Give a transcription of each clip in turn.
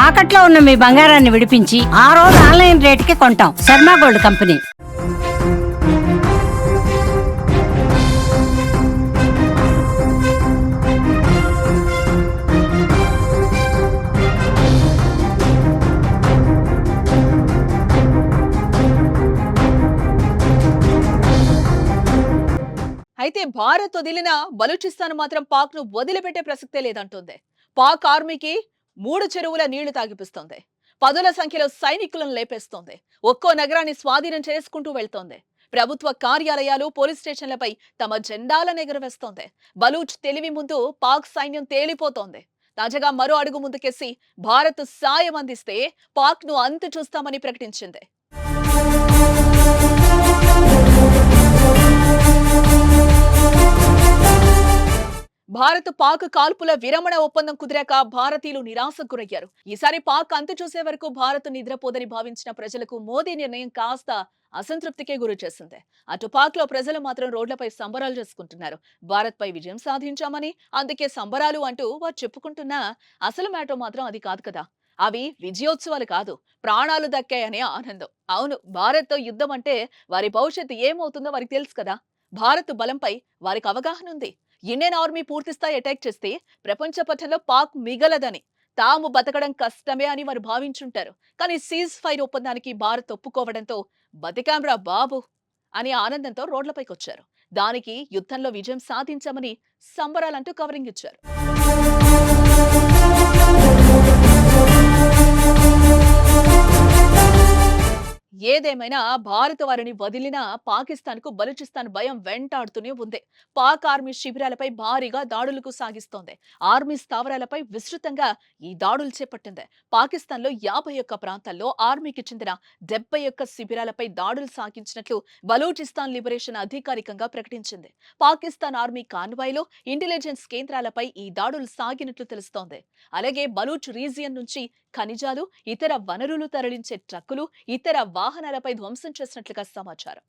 తాకట్లో ఉన్న మీ బంగారాన్ని విడిపించి ఆ రోజు ఆన్లైన్ రేటుకి కొంటాం. Sharma gold company. అయితే భారత్ వదిలిన బలూచిస్తాన్ మాత్రం పాక్ ను వదిలిపెట్టే ప్రసక్తే లేదంటోంది. పాక్ ఆర్మీకి 3 చెరువుల నీళ్లు తాగిపిస్తోంది. పదుల సంఖ్యలో సైనికులను లేపేస్తోంది. ఒక్కో నగరాన్ని స్వాధీనం చేసుకుంటూ వెళ్తోంది. ప్రభుత్వ కార్యాలయాలు, పోలీస్ స్టేషన్లపై తమ జెండాలను ఎగురవేస్తోంది. బలూచ్ తెలివి ముందు పాక్ సైన్యం తేలిపోతోంది. తాజాగా మరో అడుగు ముందుకేసి భారత్ సాయం అందిస్తే పాక్ ను అంతు చూస్తామని ప్రకటించింది. భారత్ పాక్ కాల్పుల విరమణ ఒప్పందం కుదిరాక భారతీయులు నిరాశకు గురయ్యారు. ఈసారి పాక్ అంతు చూసే వరకు భారత్ నిద్రపోదని భావించిన ప్రజలకు మోదీ నిర్ణయం కాస్త అసంతృప్తికే గురి చేసింది. అటు పాక్ లో ప్రజలు మాత్రం రోడ్లపై సంబరాలు చేసుకుంటున్నారు. భారత్ పై విజయం సాధించామని, అందుకే సంబరాలు అంటూ వారు చెప్పుకుంటున్నా అసలు మ్యాటర్ మాత్రం అది కాదు కదా. అవి విజయోత్సవాలు కాదు, ప్రాణాలు దక్కాయనే ఆనందం. అవును, భారత్ తో యుద్ధం అంటే వారి భవిష్యత్తు ఏమవుతుందో వారికి తెలుసు కదా. భారత్ బలంపై వారికి అవగాహన ఉంది. ఇండియన్ ఆర్మీ పూర్తిస్థాయి అటాక్ చేస్తే ప్రపంచ పటంలో పాక్ మిగలదని, తాము బతకడం కష్టమే అని వారు భావించుంటారు. కానీ సీజ్ ఫైర్ ఒప్పందానికి భారత్ ఒప్పుకోవడంతో బతికాంరా బాబు అని ఆనందంతో రోడ్లపైకి వచ్చారు. దానికి యుద్ధంలో విజయం సాధించామని సంబరాలంటూ కవరింగ్ ఇచ్చారు. ఏదేమైనా భారత వారిని వదిలిన పాకిస్తాన్ కు బలూచిస్తాన్ భయం వెంటాడుతూనే ఉంది. పాక్ ఆర్మీ శిబిరాలపై భారీగా దాడులకు సాగిస్తోంది. ఆర్మీ స్థావరాలపై విస్తృతంగా ఈ దాడులు చేపట్టింది. పాకిస్తాన్ లో 51 ప్రాంతాల్లో ఆర్మీకి చెందిన 71 శిబిరాలపై దాడులు సాగించినట్లు బలూచిస్తాన్ లిబరేషన్ అధికారికంగా ప్రకటించింది. పాకిస్తాన్ ఆర్మీ కాన్వాయ్లో ఇంటెలిజెన్స్ కేంద్రాలపై ఈ దాడులు సాగినట్లు తెలుస్తోంది. అలాగే బలూచ్ రీజియన్ నుంచి ఖనిజాలు, ఇతర వనరులు తరలించే ట్రక్కులు, ఇతర వాహనాలపై ధ్వంసం చేసినట్లుగా సమాచారం.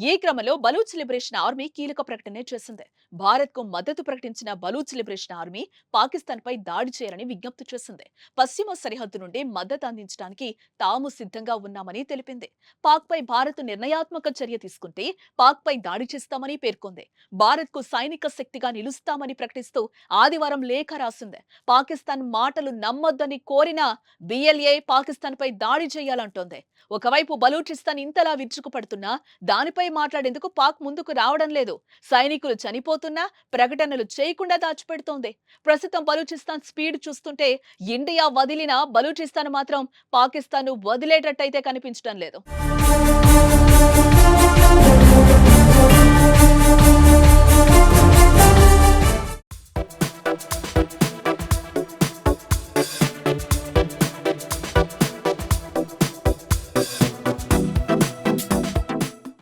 ఈ క్రమంలో బలూచ్ లిబరేషన్ ఆర్మీ కీలక ప్రకటన చేసింది. భారత్ కు మద్దతు ప్రకటించిన బలూచ్ లిబరేషన్ ఆర్మీ పాకిస్తాన్ పై దాడి చేయాలని విజ్ఞప్తి చేసింది. పశ్చిమ సరిహద్దు నుండి మద్దతు అందించడానికి తాము సిద్ధంగా ఉన్నామని తెలిపింది. పాక్ పై భారత్ నిర్ణయాత్మక చర్య తీసుకుంటే పాక్ పై దాడి చేస్తామని పేర్కొంది. భారత్ కు సైనిక శక్తిగా నిలుస్తామని ప్రకటిస్తూ ఆదివారం లేఖ రాసింది. పాకిస్తాన్ మాటలు నమ్మొద్దని కోరినా బిఎల్ఏ పాకిస్తాన్ పై దాడి చేయాలంటోంది. ఒకవైపు బలూచిస్తాన్ ఇంతలా విరుచుకుపడుతున్నా దానిపై మాట్లాడేందుకు పాక్ ముందుకు రావడం లేదు. సైనికులు చనిపోతున్నా ప్రకటనలు చేయకుండా దాచిపెడుతోంది. ప్రస్తుతం బలూచిస్తాన్ స్పీడ్ చూస్తుంటే ఇండియా వదిలిన బలూచిస్తాన్ మాత్రం పాకిస్తాన్ వదిలేటట్టయితే కనిపించడం లేదు.